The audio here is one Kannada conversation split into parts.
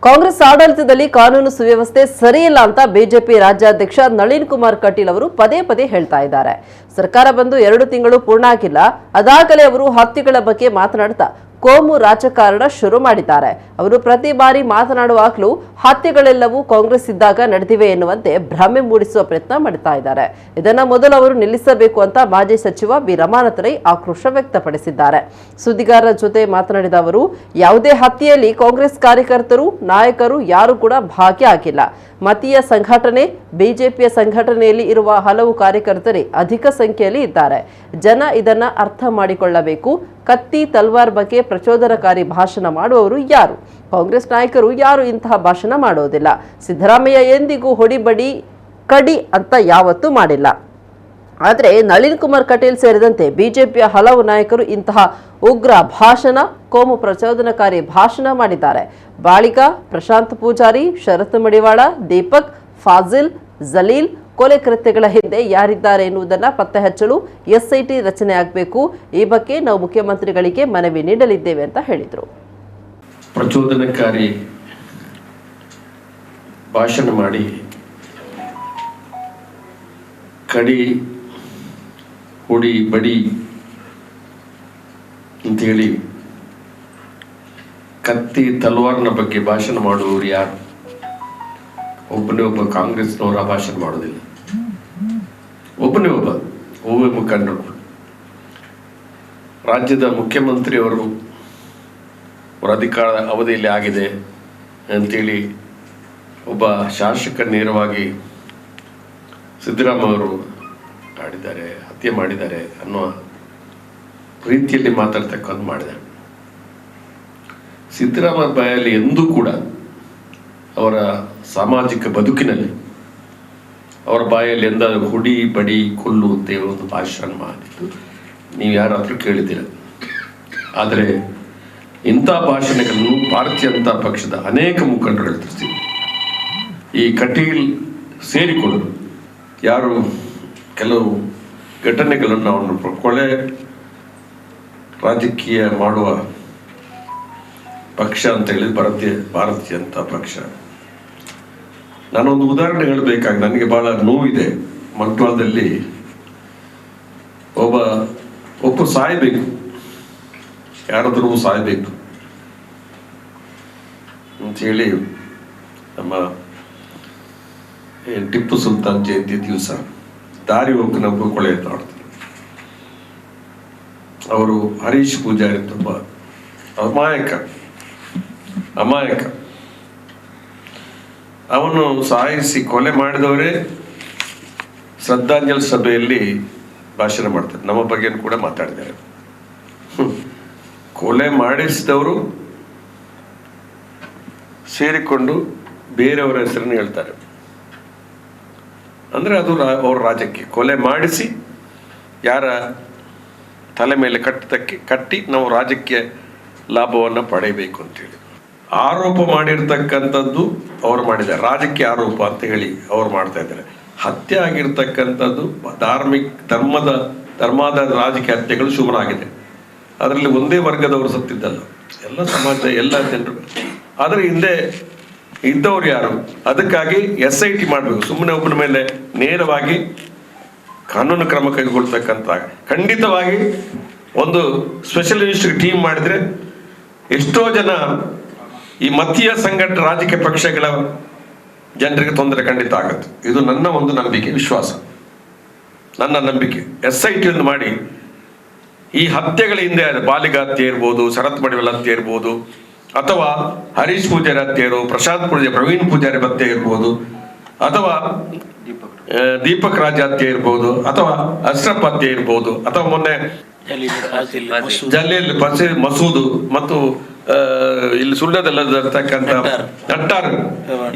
ಕಾಂಗ್ರೆಸ್ ಆಡಳಿತದಲ್ಲಿ ಕಾನೂನು ಸುವ್ಯವಸ್ಥೆ ಸರಿಯಿಲ್ಲ ಅಂತ ಬಿಜೆಪಿ ರಾಜ್ಯಾಧ್ಯಕ್ಷ ನಳಿನ್ ಕುಮಾರ್ ಕಟೀಲ್ ಅವರು ಪದೇ ಪದೇ ಹೇಳ್ತಾ ಇದ್ದಾರೆ. ಸರ್ಕಾರ ಬಂದು 2 ತಿಂಗಳು ಪೂರ್ಣ ಆಗಿಲ್ಲ, ಅದಾಗಲೇ ಅವರು ಹತ್ಯೆಗಳ ಬಗ್ಗೆ ಮಾತನಾಡ್ತಾ ಕೋಮು ರಾಜಕಾರಣ ಶುರು ಮಾಡಿದ್ದಾರೆ. ಅವರು ಪ್ರತಿ ಬಾರಿ ಮಾತನಾಡುವಾಗಲೂ ಹತ್ಯೆಗಳೆಲ್ಲವೂ ಕಾಂಗ್ರೆಸ್ ಇದ್ದಾಗ ನಡೆದಿವೆ ಎನ್ನುವಂತೆ ಭ್ರಮೆ ಮೂಡಿಸುವ ಪ್ರಯತ್ನ ಮಾಡ್ತಾ ಇದ್ದಾರೆ. ಇದನ್ನ ಮೊದಲು ಅವರು ನಿಲ್ಲಿಸಬೇಕು ಅಂತ ಮಾಜಿ ಸಚಿವ ಬಿ ರಮಾನಾಥ್ ರೈ ಆಕ್ರೋಶ ವ್ಯಕ್ತಪಡಿಸಿದ್ದಾರೆ. ಸುದ್ದಿಗಾರರ ಜೊತೆ ಮಾತನಾಡಿದ ಅವರು, ಯಾವುದೇ ಹತ್ಯೆಯಲ್ಲಿ ಕಾಂಗ್ರೆಸ್ ಕಾರ್ಯಕರ್ತರು ನಾಯಕರು ಯಾರು ಕೂಡ ಭಾಗಿಯಾಗಿಲ್ಲ. ಮತೀಯ ಸಂಘಟನೆ ಬಿಜೆಪಿಯ ಸಂಘಟನೆಯಲ್ಲಿ ಇರುವ ಹಲವು ಕಾರ್ಯಕರ್ತರೇ ಅಧಿಕ ಸಂಖ್ಯೆಯಲ್ಲಿ ಇದ್ದಾರೆ. ಜನ ಇದನ್ನ ಅರ್ಥ ಮಾಡಿಕೊಳ್ಳಬೇಕು. ಕತ್ತಿ ತಲ್ವಾರ್ ಬಗ್ಗೆ ಪ್ರಚೋದನಕಾರಿ ಭಾಷಣ ಮಾಡುವವರು ಯಾರು? ಕಾಂಗ್ರೆಸ್ ನಾಯಕರು ಯಾರು ಇಂತಹ ಭಾಷಣ ಮಾಡೋದಿಲ್ಲ. ಸಿದ್ದರಾಮಯ್ಯ ಎಂದಿಗೂ ಹೊಡಿಬಡಿ ಕಡಿ ಅಂತ ಯಾವತ್ತೂ ಮಾಡಿಲ್ಲ. ಆದರೆ ನಳಿನ್ ಕುಮಾರ್ ಕಟೀಲ್ ಸೇರಿದಂತೆ ಬಿಜೆಪಿಯ ಹಲವು ನಾಯಕರು ಇಂತಹ ಉಗ್ರ ಭಾಷಣ, ಕೋಮು ಪ್ರಚೋದನಕಾರಿ ಭಾಷಣ ಮಾಡಿದ್ದಾರೆ. ಬಾಳಿಕ, ಪ್ರಶಾಂತ್ ಪೂಜಾರಿ, ಶರತ್ ಮಡಿವಾಳ, ದೀಪಕ್, ಫಾಜಿಲ್, ಜಲೀಲ್ ಕೊಲೆ ಕೃತ್ಯಗಳ ಹಿಂದೆ ಯಾರಿದ್ದಾರೆ ಎನ್ನುವುದನ್ನು ಪತ್ತೆ ಹಚ್ಚಲು ಎಸ್ಐಟಿ ರಚನೆ ಆಗಬೇಕು. ಈ ಬಗ್ಗೆ ನಾವು ಮುಖ್ಯಮಂತ್ರಿಗಳಿಗೆ ಮನವಿ ನೀಡಲಿದ್ದೇವೆ ಅಂತ ಹೇಳಿದರು. ಪ್ರಚೋದನಕಾರಿ ಭಾಷಣ ಮಾಡಿ ಕಡಿ ಹುಡಿ ಬಡಿ ಅಂತೇಳಿ ಕತ್ತಿ ತಲವಾರ್ನ ಬಗ್ಗೆ ಭಾಷಣ ಮಾಡುವವರು ಯಾರು? ಒಬ್ಬನೇ ಒಬ್ಬ ಕಾಂಗ್ರೆಸ್ನವರ ಭಾಷಣ ಮಾಡೋದಿಲ್ಲ. ಒಬ್ಬನೇ ಒಬ್ಬ ಮುಖಂಡರು, ರಾಜ್ಯದ ಮುಖ್ಯಮಂತ್ರಿಯವರು ಅವರ ಅಧಿಕಾರ ಅವಧಿಯಲ್ಲಿ ಆಗಿದೆ ಅಂತೇಳಿ ಒಬ್ಬ ಶಾಸಕ ನೇರವಾಗಿ ಸಿದ್ದರಾಮಯ್ಯ ಅವರು ಆಡಿದ್ದಾರೆ, ಹತ್ಯೆ ಮಾಡಿದ್ದಾರೆ ಅನ್ನುವ ರೀತಿಯಲ್ಲಿ ಮಾತಾಡ್ತಕ್ಕಂಥ ಮಾಡಿದ್ದಾರೆ. ಸಿದ್ದರಾಮಯ್ಯ ಬಾಯಲ್ಲಿ ಎಂದೂ ಕೂಡ ಅವರ ಸಾಮಾಜಿಕ ಬದುಕಿನಲ್ಲಿ ಅವರ ಬಾಯಲ್ಲಿ ಎಂದಾದರೂ ಹುಡಿ ಬಡಿ ಕೊಲ್ಲು ಅಂತ ಒಂದು ಭಾಷಣ ಮಾಡಿದ್ದು ನೀವು ಯಾರಾದರೂ ಕೇಳಿದ್ದೀರ. ಆದರೆ ಇಂಥ ಭಾಷಣಗಳನ್ನು ಭಾರತೀಯ ಜನತಾ ಪಕ್ಷದ ಅನೇಕ ಮುಖಂಡರು ಎದುರಿಸ್ತೀವಿ. ಈ ಕಟೀಲ್ ಸೇರಿಕೊಂಡು ಯಾರು ಕೆಲವು ಘಟನೆಗಳನ್ನು ಅವನು ಕೊಲೆ ರಾಜಕೀಯ ಮಾಡುವ ಪಕ್ಷ ಅಂತ ಹೇಳಿದ ಭಾರತೀಯ ಜನತಾ ಪಕ್ಷ. ನಾನೊಂದು ಉದಾಹರಣೆ ಹೇಳಬೇಕಾಗಿ ನನಗೆ ಬಹಳ ನೋವಿದೆ. ಮಂಟ್ವಾಳದಲ್ಲಿ ಒಬ್ಬ ಸಾಯಬೇಕು, ಯಾರಾದರೂ ಸಾಯಬೇಕು ಅಂತೇಳಿ ನಮ್ಮ ಟಿಪ್ಪು ಸುಲ್ತಾನ್ ಜಯಂತಿ ದಿವಸ ದಾರಿ ಹೋಗಿ ನಾವು ಕೊಳೆ ಮಾಡ್ತಾರೆ. ಅವರು ಹರೀಶ್ ಪೂಜಾರಿ ತುಂಬ ಅಮಾಯಕ ಅವನು ಸಾಯಿಸಿ ಕೊಲೆ ಮಾಡಿದವರೇ ಶ್ರದ್ಧಾಂಜಲಿ ಸಭೆಯಲ್ಲಿ ಭಾಷಣ ಮಾಡ್ತಾರೆ. ನಮ್ಮ ಬಗ್ಗೆ ಕೂಡ ಮಾತಾಡಿದ್ದಾರೆ. ಕೊಲೆ ಮಾಡಿಸಿದವರು ಸೇರಿಕೊಂಡು ಬೇರೆಯವರ ಹೆಸರನ್ನು ಹೇಳ್ತಾರೆ. ಅಂದರೆ ಅದು ಅವ್ರ ರಾಜ್ಯಕ್ಕೆ ಕೊಲೆ ಮಾಡಿಸಿ ಯಾರ ತಲೆ ಮೇಲೆ ಕಟ್ಟಿ ನಾವು ರಾಜಕೀಯ ಲಾಭವನ್ನು ಪಡೆಯಬೇಕು ಅಂತೇಳಿ ಆರೋಪ ಮಾಡಿರ್ತಕ್ಕಂಥದ್ದು ಅವ್ರು ಮಾಡಿದ್ದಾರೆ. ರಾಜಕೀಯ ಆರೋಪ ಅಂತ ಹೇಳಿ ಅವ್ರು ಮಾಡ್ತಾ ಇದ್ದಾರೆ. ಹತ್ಯೆ ಆಗಿರ್ತಕ್ಕಂಥದ್ದು ಧರ್ಮದ ರಾಜಕೀಯ ಹತ್ಯೆಗಳು ಶುರುವಾಗಿದೆ. ಅದರಲ್ಲಿ ಒಂದೇ ವರ್ಗದವರು ಸತ್ತಿದ್ದಲ್ಲ, ಎಲ್ಲ ಸಮಾಜದ ಎಲ್ಲ ಜನರು. ಆದರೆ ಹಿಂದೆ ಇದ್ದವ್ರು ಯಾರು? ಅದಕ್ಕಾಗಿ SIT ಮಾಡಬೇಕು. ಸುಮ್ಮನೆ ಒಬ್ಬನ ಮೇಲೆ ನೇರವಾಗಿ ಕಾನೂನು ಕ್ರಮ ಕೈಗೊಳ್ತಕ್ಕಂಥ ಖಂಡಿತವಾಗಿ ಒಂದು ಸ್ಪೆಷಲ್ ಇನ್ವೆಸ್ಟಿಗೇಷನ್ ಟೀಮ್ ಮಾಡಿದ್ರೆ ಎಷ್ಟೋ ಜನ ಈ ಮತೀಯ ರಾಜಕೀಯ ಪಕ್ಷಗಳ ಜನರಿಗೆ ತೊಂದರೆ ಖಂಡಿತ ಆಗುತ್ತೆ. ಇದು ನನ್ನ ಒಂದು ನಂಬಿಕೆ, ವಿಶ್ವಾಸ, ನನ್ನ ನಂಬಿಕೆ. SIT ಒಂದು ಮಾಡಿ ಈ ಹತ್ಯೆಗಳ ಹಿಂದೆ ಬಾಲಿಗ ಹತ್ಯೆ ಇರ್ಬೋದು, ಶರತ್ ಮಡಿವಾಳ ಹತ್ಯೆ ಇರ್ಬೋದು, ಅಥವಾ ಹರೀಶ್ ಪೂಜಾರಿ ಹತ್ಯೆ ಇರ್ಬೋದು, ಪ್ರಶಾಂತ್ ಪೂಜಾರಿ, ಪ್ರವೀಣ್ ಪೂಜಾರಿ ಹತ್ಯೆ ಇರ್ಬೋದು, ಅಥವಾ ದೀಪಕ್ ರಾಜ್ ಹತ್ಯೆ ಇರ್ಬೋದು, ಅಥವಾ ಅಶ್ರಫ್ ಹತ್ಯೆ ಇರ್ಬೋದು, ಅಥವಾ ಮೊನ್ನೆ ಜಲೀಲ್ ಮಸೂದ್ ಮತ್ತು ಇಲ್ಲಿ ಸುಳ್ಳದಲ್ಲಿರ್ತಕ್ಕಂಥ ನಟ್ಟಾರ್,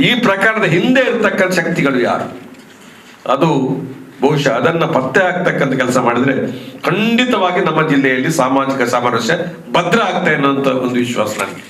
ಈ ಪ್ರಕಾರದ ಹಿಂದೆ ಇರ್ತಕ್ಕಂಥ ಶಕ್ತಿಗಳು ಯಾರು? ಅದು ಬಹುಶಃ ಅದನ್ನ ಪತ್ತೆ ಆಗ್ತಕ್ಕಂಥ ಕೆಲಸ ಮಾಡಿದ್ರೆ ಖಂಡಿತವಾಗಿ ನಮ್ಮ ಜಿಲ್ಲೆಯಲ್ಲಿ ಸಾಮಾಜಿಕ ಸಾಮರಸ್ಯ ಭದ್ರ ಆಗ್ತಾ ಅನ್ನುವಂಥ ಒಂದು ವಿಶ್ವಾಸ ನನಗೆ.